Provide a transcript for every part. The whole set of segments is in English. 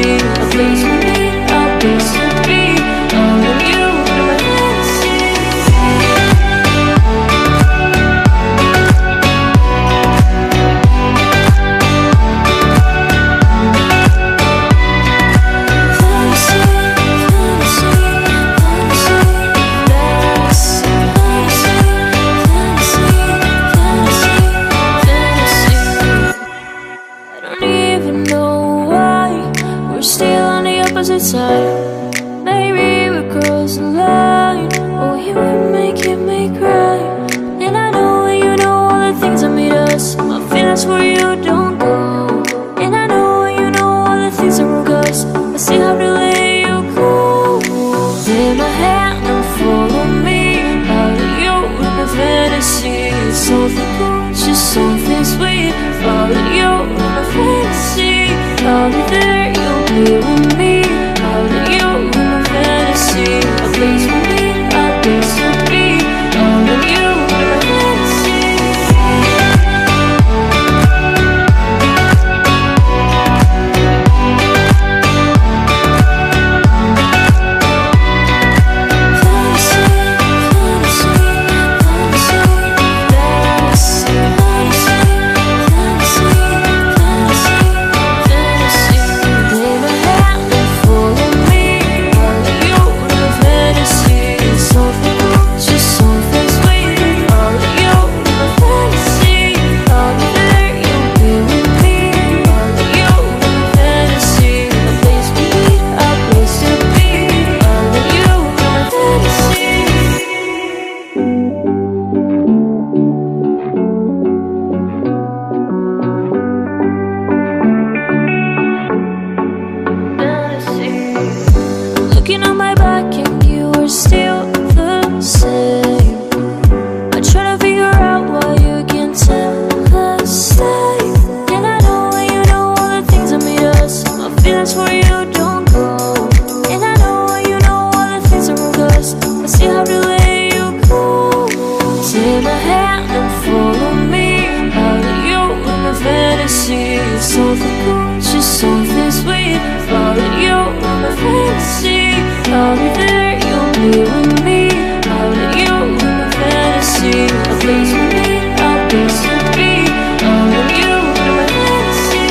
fantasy, a place we meet, a place to be. All of you in my fantasy. Side. Maybe we're crossing the line. Oh, you would make me cry. And I know you know all the things that made us. My feelings for you don't go. And I know you know all the things that broke us. I still have to let you go. Take my hand and follow me. Out of you in my fantasy. Something cool, just something sweet. Follow you in my fantasy. I'll be there, you'll be with me. A place for me, a place to be. All of you in my fantasy. Looking on my back and you are still the same. I try to figure out why you can't tell the same. And I know you know all the things that made us. My feelings for you don't go. And I know you know all the things that broke us. I still have to let you go. Take my hand and follow me. Out of you in my fantasy. Something cool, just something sweet. Follow you in my fantasy. I'll be there, you'll be with me. Out of you in my fantasy. A place we meet, a place to be. All of you in my fantasy.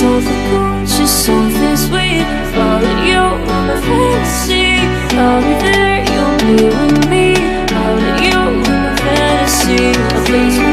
something cool, just something sweet. Falling you in my fantasy. I'll be there, you'll be with me. Falling you in my fantasy. A place